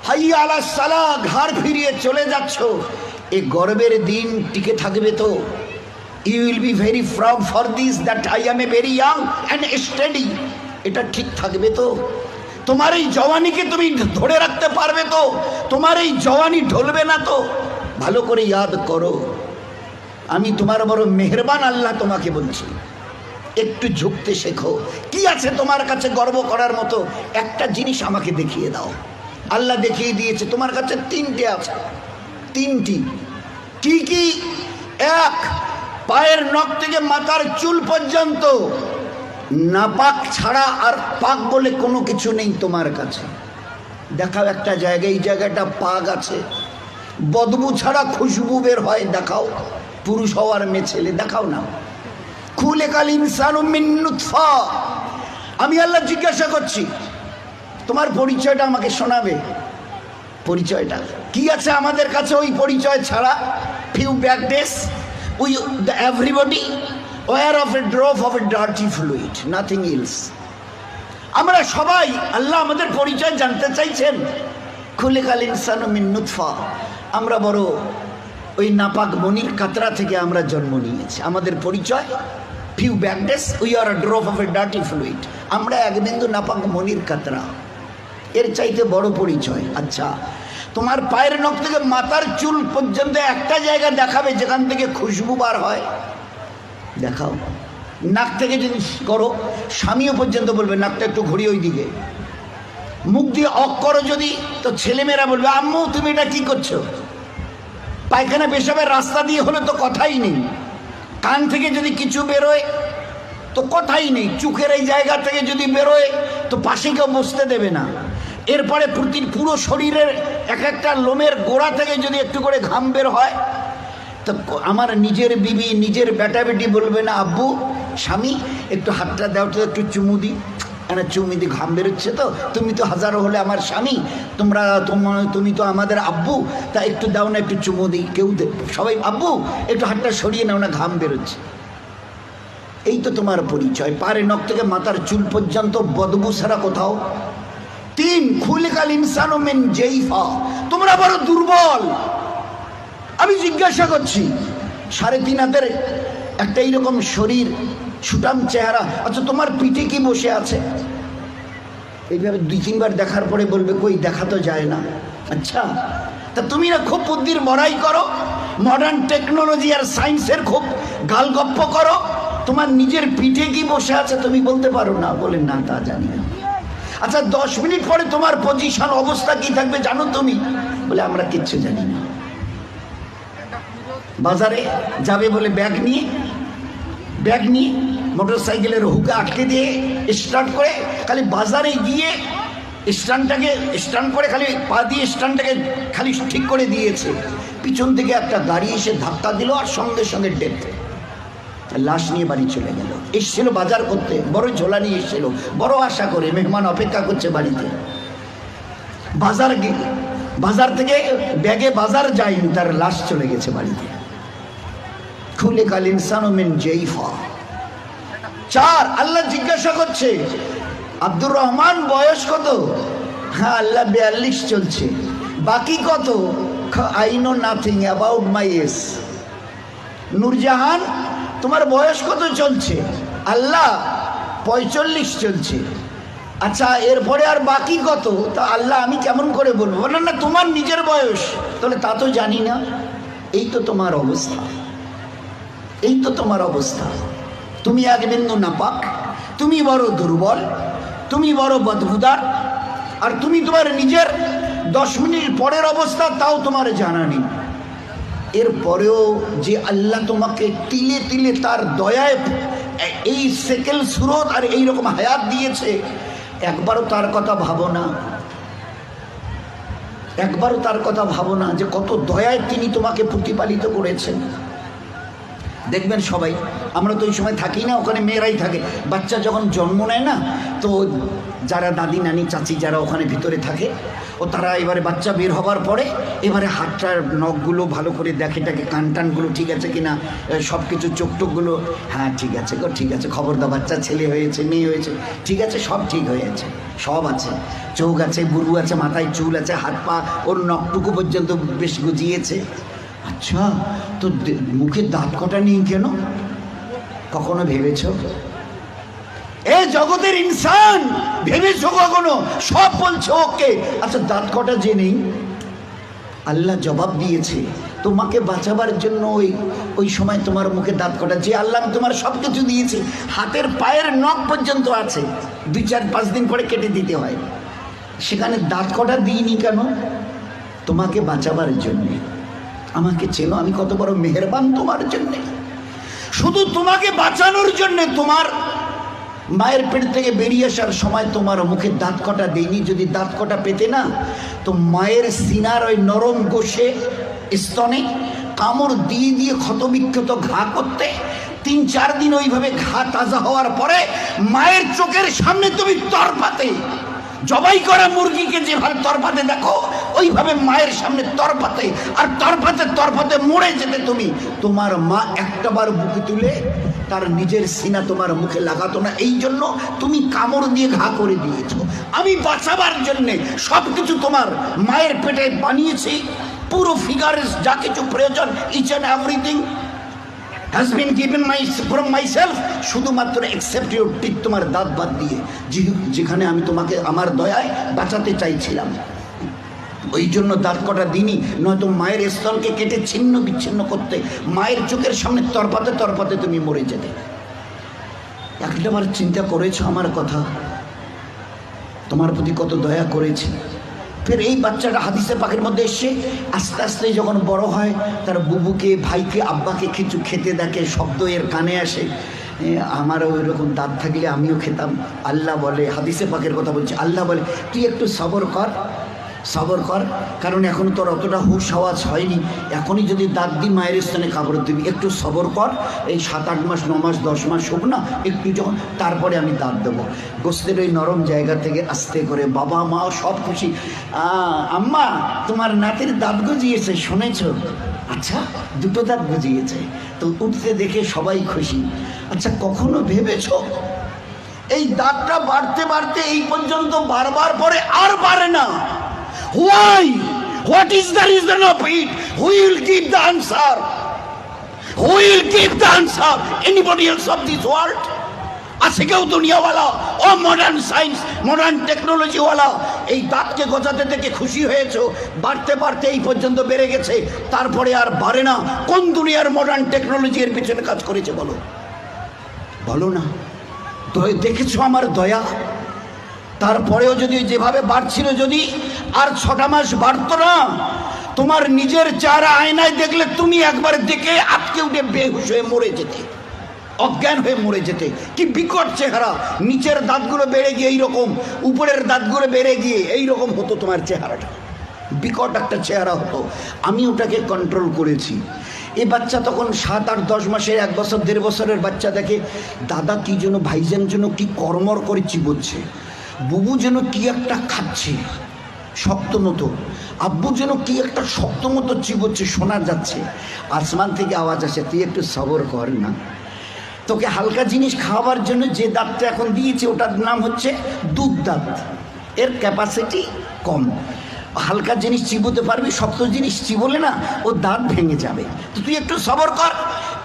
হাইয়া আলা সালাহ, ঘাড় ফিরিয়ে চলে যাচ্ছ, এই গর্বের দিন টিকে থাকবে তো? You will be very proud for this that I am a very young and study. এটা ঠিক থাকবে তো? তোমার এই জওয়ানিকে তুমি ধরে রাখতে পারবে তো? তোমার এই জওয়ানি ঢলবে না তো? ভালো করে ইয়াদ করো, আমি তোমার বড় মেহেরবান আল্লাহ তোমাকে বলছি, একটু ঝুঁকতে শেখো। কি আছে তোমার কাছে গর্ব করার মতো? একটা জিনিস আমাকে দেখিয়ে দাও। আল্লাহ দেখিয়ে দিয়েছে তোমার কাছে তিনটে আছে, তিনটি। কি কি? এক, পায়ের নখ থেকে মাথার চুল পর্যন্ত নাপাক ছাড়া আর পাক বলে কোনো কিছু নেই তোমার কাছে। দেখাও একটা জায়গায়, এই জায়গাটা পাক আছে, বদবু ছাড়া খুশবু বের হয়, দেখাও। পুরুষ হওয়ার মেয়ে ছেলে, দেখাও না। খুলিকাল ইনসানু মিন নুতফা। আমি আল্লাহ জিজ্ঞাসা করছি, তোমার পরিচয়টা আমাকে শোনাবে। পরিচয়টা কি আছে আমাদের কাছে ওই পরিচয় ছাড়া? Few back days we the everybody were of a drop of a dirty fluid, nothing else. আমরা সবাই, আল্লাহ আমাদের পরিচয় জানতে চাইছেন। খুলিকাল ইনসানু মিন নুতফা, আমরা বড় ওই নাপাক মনির কাতরা থেকে আমরা জন্ম নিয়েছি। আমাদের পরিচয় few back days we are a drop of a dirty fluid, আমরা এক বিন্দু নাপাক মনির কাতরা। এর চাইতে বড় পরিচয়? আচ্ছা, তোমার পায়ের নখ থেকে মাথার চুল পর্যন্ত একটা জায়গা দেখাবে যেখান থেকে খুশবু বার হয়, দেখাও। নাক থেকে যদি করো, স্বামীও পর্যন্ত বলবে নাকটা একটু ঘুরিয়ে ওই দিকে। মুখ দিয়ে অক করো যদি, তো ছেলেমেয়েরা বলবে আম্মু তুমি এটা কি করছো? পায়খানা পেশাবের রাস্তা দিয়ে হলে তো কথাই নেই। কান থেকে যদি কিছু বেরোয় তো কথাই নেই। চোখের এই জায়গা থেকে যদি বেরোয় তো পাশে কেউ বসতে দেবে না। এরপরে পুরো শরীরের এক একটা লোমের গোড়া থেকে যদি একটু করে ঘাম বের হয়, তো আমার নিজের বিবি, নিজের বেটা বেটি বলবে না আব্বু, স্বামী একটু হাতটা দাও তো, একটু চুমু দিই। চুমু দি, ঘাম বেরোচ্ছে তো, তুমি তো হাজারো হলে আমার স্বামী, তুমি তো আমাদের আব্বু, তা একটু দাও না, একটু চুমু দিই। কেউ সবাই আব্বু একটু হাতটা সরিয়ে নাও না, ঘাম বেরোচ্ছে। এই তো তোমার পরিচয়, পায়ের নখ থেকে মাথার চুল পর্যন্ত বদবু ছাড়া কোথাও। তিন, খুলিকাল ইনসানু মিন জাইফা, তোমরা বড় দুর্বল। আমি জিজ্ঞাসা করছি, 3.5 হাতের একটা এইরকম শরীর, সুটাম চেহারা, আচ্ছা তোমার পিঠে কি বসে আছে? এইভাবে 2-3 বার দেখার পরে বলবে কই, দেখা তো যায় না। আচ্ছা, তা তুমি না খুব বুদ্ধির বড়াই করো, মডার্ন টেকনোলজি আর সায়েন্সের খুব গালগপ্প করো, তোমার নিজের পিঠে কি বসে আছে তুমি বলতে পারো না? বলে না, তা জানি না। আচ্ছা 10 মিনিট পরে তোমার পজিশন, অবস্থা কি থাকবে জানো তুমি? বলে আমরা কিচ্ছু জানি না। বাজারে যাবে বলে ব্যাগ নিয়ে মোটর সাইকেলের হুকে আটকে দিয়ে স্টার্ট করে খালি বাজারে গিয়ে স্ট্যান্ড করে খালি পা দিয়ে স্ট্যান্ডটাকে খালি ঠিক করে দিয়েছে, পিছন থেকে একটা গাড়ি এসে ধাক্কা দিল আর সঙ্গে সঙ্গে ডেথ। লাশ নিয়ে বাড়ি চলে গেল। এসছিল বাজার করতে, বড় ঝোলা নিয়ে এসছিল, বড় আশা করে মেহমান অপেক্ষা করছে বাড়িতে। বাজার থেকে ব্যাগে বাজার যায়নি, তার লাশ চলে গেছে বাড়িতে। খুলিকাল ইনসানু মিন জাইফা। 4, আল্লাহ জিজ্ঞাসা করছে আব্দুর রহমান বয়স কত? হ্যাঁ আল্লাহ 42 চলছে। বাকি কত? I know nothing about my age. Noorjahan তোমার বয়স কত চলছে? আল্লাহ 45 চলছে। আচ্ছা এরপরে আর বাকি কত? তা আল্লাহ আমি কেমন করে বলবো? বলেন না তোমার নিজের বয়স, তাহলে তা তো জানি না। এই তো তোমার অবস্থা, এই তো তোমার অবস্থা। তুমি এক বিন্দু নাপাক, তুমি বড় দুর্বল, তুমি বড় বদবুদার, আর তুমি তোমার নিজের 10 মিনিট পরের অবস্থা তাও তোমার জানা নেই। এরপরেও যে আল্লাহ তোমাকে তিলে তিলে তার দয়ায় এই সেকেল সুরত আর এইরকম হায়াত দিয়েছে, একবারও তার কথা ভাবো না? একবারও তার কথা ভাবো না যে কত দয়ায় তিনি তোমাকে প্রতিপালিত করেছেন? দেখবেন সবাই, আমরা তো ওই সময় থাকি না, ওখানে মেয়েরাই থাকে। বাচ্চা যখন জন্ম নেয় না, তো যারা দাদি নানি চাচি যারা ওখানে ভিতরে থাকে, ও তারা এবারে বাচ্চা বের হবার পরে এবারে হাতটার নখগুলো ভালো করে দেখে, টাকে কান টানগুলো ঠিক আছে কিনা, সব কিছু চোখ টোকগুলো, হ্যাঁ ঠিক আছে গো ঠিক আছে, খবরদার বাচ্চা ছেলে হয়েছে মেয়ে হয়েছে ঠিক আছে, সব ঠিক হয়ে আছে, সব আছে, চোখ আছে, বুড়ু আছে, মাথায় চুল আছে, হাত পা ওর নখটুকু পর্যন্ত বেশ গুজিয়েছে। আচ্ছা, তো মুখে দাঁত কটা নেই কেন? কখনো ভেবেছ? এ জগতের ইনসান, ভেবেছো কখনো? সব বলছে ওকে, আচ্ছা দাঁত কটা যে নেই? আল্লাহ জবাব দিয়েছে তোমাকে বাঁচাবার জন্য। ওই সময় তোমার মুখে দাঁত কটা, যে আল্লাহ তোমার সব কিছু দিয়েছে, হাতের পায়ের নখ পর্যন্ত আছে, 2-4-5 দিন পরে কেটে দিতে হয়, সেখানে দাঁত কটা দিইনি কেন? তোমাকে বাঁচাবার জন্যে। আমাকে চেনো আমি কত বড় মেহেরবান তোমার জন্যে, শুধু তোমাকে বাঁচানোর জন্যে। তোমার মায়ের পেট থেকে বেরিয়ে আসার সময় তোমার মুখে দাঁত কটা দেয়নি। যদি দাঁত কটা পেতে না, তো মায়ের সিনার ওই নরম গোশে স্তনে কামড় দিয়ে দিয়ে ক্ষতবিক্ষত ঘা করতে, 3-4 দিন ওইভাবে ঘা তাজা হওয়ার পরে মায়ের চোখের সামনে তুমি তরপাতে, জবাই করা মুরগিকে যেভাবে তরপাতে দেখো, ওইভাবে মায়ের সামনে তরপাতে, আর তরপাতে তরপাতে মরে যেতে তুমি। তোমার মা একটাবার বুকে তুলে তার নিজের সিনা তোমার মুখে লাগাতো না, এই জন্য তুমি কামড় দিয়ে ঘা করে দিয়েছো। আমি বাঁচাবার জন্যে সব কিছু তোমার মায়ের পেটে বানিয়েছি, পুরো ফিগারের যা কিছু প্রয়োজন, each and everything has been given from myself, শুধুমাত্র except your teeth, তোমার দাঁত বাদ দিয়ে, যেখানে আমি তোমাকে আমার দয়ায় বাঁচাতে চাইছিলাম, ওই জন্য দাঁত কটা দিনই, নয়তো মায়ের স্তনকে কেটে ছিন্ন বিচ্ছিন্ন করতে, মায়ের চোখের সামনে তরপাতে তরপাতে তুমি মরে যেতে। একটাবার চিন্তা করেছো আমার কথা? তোমার প্রতি কত দয়া করেছি। ফের এই বাচ্চাটা হাদিসে পাকের মধ্যে এসে আস্তে আস্তে যখন বড় হয়, তার বুবুকে, ভাইকে, আব্বাকে কিছু খেতে দেখে, শব্দ এর কানে আসে, আমারও ওই রকম দাঁত থাকলে আমিও খেতাম। আল্লাহ বলে, হাদিসে পাকের কথা বলছে, আল্লাহ বলে তুই একটু সবর কর, সবর কর, কারণ এখন তোর অতটা হুশ আওয়াজ হয়নি, এখনই যদি দাঁত দিই মায়ের স্থানে কাপড় দিবি, একটু সবর কর, এই 7-8 মাস 9 মাস 10 মাস হোক না, একটু যখন, তারপরে আমি দাঁত দেবো। গোস্তের ওই নরম জায়গা থেকে আস্তে করে বাবা মা সব খুশি, আম্মা তোমার নাতির দাঁত গজিয়েছে শুনেছ? আচ্ছা, 2টো দাঁত গজিয়েছে, তো উঠতে দেখে সবাই খুশি। আচ্ছা, কখনো ভেবেছ এই দাঁতটা বাড়তে বাড়তে এই পর্যন্ত বারবার পরে আর বাড়ে না? Why? What is the reason of it? Who will give the answer? Who will give the answer? Anybody else of this world? আছে কেউ দুনিয়াওয়ালা, ও মডার্ন সায়েন্স মডার্ন টেকনোলজিওয়ালা, এই দাঁতকে গজাতে থেকে খুশি হয়েছো? বাড়তে বাড়তে এই পর্যন্ত বেড়ে গেছে, তারপরে আর বাড়ে না। কোন দুনিয়ার মডার্ন টেকনোলজি এর পিছনে কাজ করেছে বলো? বলো না। দেখেছো আমার দয়া? তারপরেও যদি যেভাবে বাড়ছিল, যদি আর 6টা মাস বাড়তো না, তোমার নিজের চেহারা আয়নায় দেখলে তুমি একবার দেখে আটকে উঠে বেহুশ হয়ে মরে যেতে, অজ্ঞান হয়ে মরে যেতে। কি বিকট চেহারা, নিচের দাঁতগুলো বেড়ে গিয়ে এইরকম, উপরের দাঁতগুলো বেড়ে গিয়ে এইরকম হতো তোমার চেহারাটা, বিকট একটা চেহারা হতো। আমি ওটাকে কন্ট্রোল করেছি। এ বাচ্চা তখন 7-8 10 মাসের, 1 বছর 1.5 বছরের বাচ্চা দেখে দাদা কি যেন, ভাইজান যেন কি কর্মর করে চিবোচ্ছে, বুবু যেন কি একটা খাচ্ছে শক্ত মতো, আব্বু যেন কি একটা শক্ত মতো চিবোচ্ছে, শোনা যাচ্ছে। আসমান থেকে আওয়াজ আসে, তুই একটু সবর কর না, তোকে হালকা জিনিস খাওয়াবার জন্য যে দাঁতটা এখন দিয়েছে ওটার নাম হচ্ছে দুধ দাঁত, এর ক্যাপাসিটি কম, হালকা জিনিস চিবোতে পারবি, শক্ত জিনিস চিবোলে না ও দাঁত ভেঙে যাবে, তো তুই একটু সবর কর।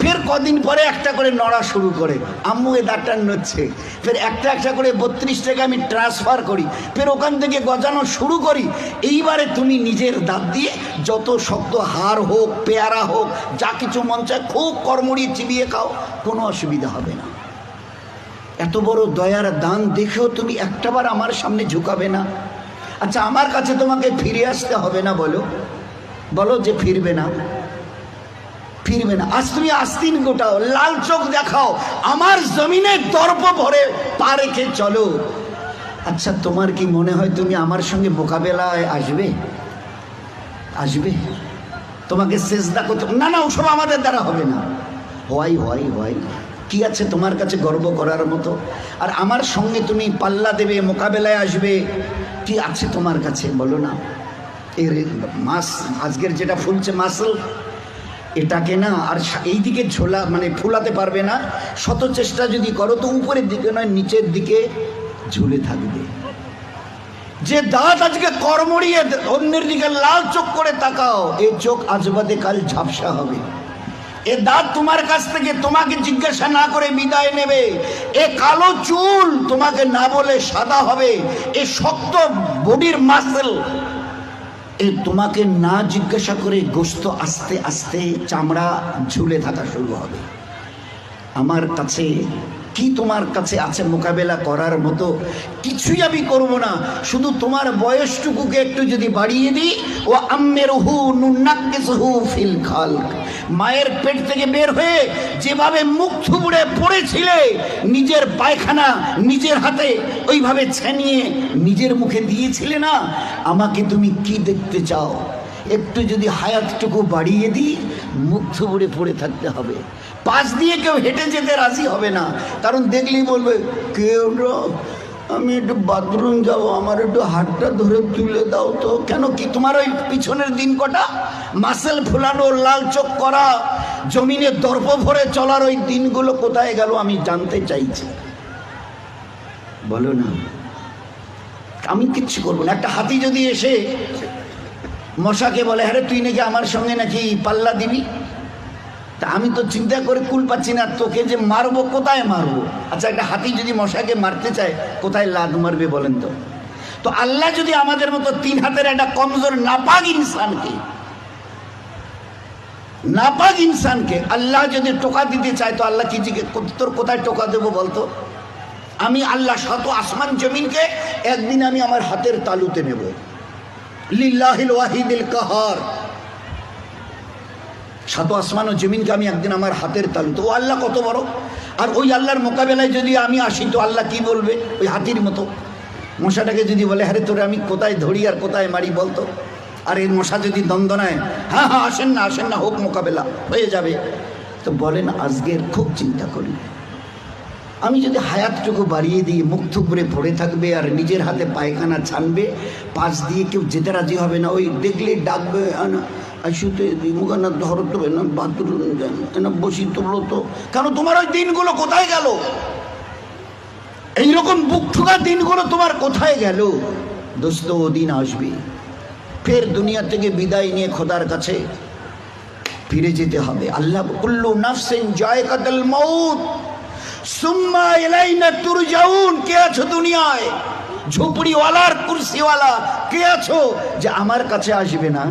ফের কদিন পরে একটা করে নড়া শুরু করে, আম্মু এ দাঁতটা নড়ছে, ফের একটা একটা করে 32 টাকা আমি ট্রান্সফার করি, ফের ওখান থেকে গজানো শুরু করি। এইবারে তুমি নিজের দাঁত দিয়ে যত শক্ত হাড় হোক, পেয়ারা হোক, যা কিছু মন চায় খুব কর্মড়িয়ে চিবিয়ে খাও, কোনো অসুবিধা হবে না। এত বড় দয়ার দান দেখেও তুমি একটাবার আমার সামনে ঝুঁকাবে না? আচ্ছা, আমার কাছে তোমাকে ফিরে আসতে হবে না? বলো বলো যে ফিরবে না, ফিরবে না। আজ তুমি আস্তিন গোটাও, লাল চোখ দেখাও, আমার জমিনে দর্প ভরে পা রেখে চলো। আচ্ছা, তোমার কি মনে হয় তুমি আমার সঙ্গে মোকাবেলায় আসবে? আসবে? তোমাকে সেজদা করতে না, না, ওসব আমাদের দ্বারা হবে না। হয় হয় হয়, কি আছে তোমার কাছে গর্ব করার মতো? আর আমার সঙ্গে তুমি পাল্লা দেবে, মোকাবেলায় আসবে, কি আছে তোমার কাছে বলো না? এর মাস আজকের যেটা ফুলছে মাসল, এটাকে না আর এই দিকে ঝোলা মানে ফুলাতে পারবে না। শত চেষ্টা যদি করো তো উপরের দিকে নয় নিচের দিকে ঝুলে থাকবে। যে দাঁত আজকে কর্মড়িয়ে অন্যের দিকে লাল চোখ করে তাকাও, এই চোখ আজ বাদে কাল ঝাপসা হবে। এ দাঁত তোমার কাছ থেকে তোমাকে জিজ্ঞাসা না করে বিদায় নেবে। এ কালো চুল তোমাকে না বলে সাদা হবে। এ শক্ত বডির মাসল এ তোমাকে না জিজ্ঞাসা করে গোশত আস্তে আস্তে চামড়া ঝুলে থাকা শুরু হবে। আমার কাছে কি তোমার কাছে আছে মোকাবেলা করার মতো? কিছুই আমি করবো না, শুধু তোমার বয়সটুকুকে একটু যদি বাড়িয়ে দিই। ও আম্মেরহু নুন্নাক্কিসহু ফিল খালক, মায়ের পেট থেকে বের হয়ে যেভাবে মুখ থুবড়ে পড়েছিলে, নিজের পায়খানা নিজের হাতে ওইভাবে ছেনিয়ে নিজের মুখে দিয়েছিলে না, আমাকে তুমি কি দেখতে চাও? একটু যদি হায়াতটুকু বাড়িয়ে দিই, মুখ থুবড়ে পড়ে থাকতে হবে। পাশ দিয়ে কেউ হেঁটে যেতে রাজি হবে না, কারণ দেখলেই বলবে কেউ আমি একটু বাথরুম যাবো, আমার একটু হাতটা ধরে তুলে দাও তো। কেন কি তোমার ওই পিছনের দিন কটা মাসেল ফুলানো, লাল চোখ করা, জমিনে দর্প ভরে চলার ওই দিনগুলো কোথায় গেল আমি জানতে চাইছি, বলো না? আমি কিচ্ছু করবো না। একটা হাতি যদি এসে মশাকে বলে হ্যাঁ তুই নাকি আমার সঙ্গে নাকি পাল্লা দিবি, তা আমি তো চিন্তা করে কুল পাচ্ছি না, তোকে যে মারবো কোথায় মারবো? আচ্ছা, একটা হাতি যদি মশাকে মারতে চায় কোথায় লাদ মারবে বলেন তো? তো আল্লাহ যদি আমাদের মতো 3 হাতের একটা কমজোর নাপাক ইনসানকে আল্লাহ যদি টোকা দিতে চায়, তো আল্লাহ কি তোর কোথায় টোকা দেবো বলতো? আমি আল্লাহ শত আসমান জমিনকে একদিন আমি আমার হাতের তালুতে নেব। লিল্লাহিল ওয়াহিদিল কাহার, শত আসমান ও জমিনকে আমি একদিন আমার হাতের তালুতে। ও আল্লাহ কত বড়! আর ওই আল্লাহর মোকাবেলায় যদি আমি আসি তো আল্লাহ কি বলবে? ওই হাতির মতো মশাটাকে যদি বলে হ্যাঁ তোরে আমি কোথায় ধরি আর কোথায় মারি বলতো? আর এই মশা যদি দ্বন্দ্বনায় হ্যাঁ হ্যাঁ আসেন না হোক, মোকাবেলা হয়ে যাবে। তো বলেন আজকের খুব চিন্তা করি, আমি যদি হায়াতটুকু বাড়িয়ে দিয়ে মুখ থুবড়ে পড়ে থাকবে আর নিজের হাতে পায়খানা ছানবে, পাশ দিয়ে কেউ যেতে রাজি হবে না। ওই দেখলেই ডাকবে আইসুতে মুখানা ধরো তো না, বাথরুম না বসি তোলো তো। কেন তোমার ওই দিনগুলো কোথায় গেল? এইরকম বুক ঠুকা দিনগুলো তোমার কোথায় গেল? দোস্ত ও দিন আসবে, ফের দুনিয়া থেকে বিদায় নিয়ে খোদার কাছে ফিরে যেতে হবে। আল্লাহ কুল্লু নাফসিন যায়কাতুল মাউত সুম্মা ইলাইনা তুরজাউন। কে আছো দুনিয়ায়? ঝুপড়িওয়ালার কুরসিওয়ালা কে আছো যে আমার কাছে আসবে না?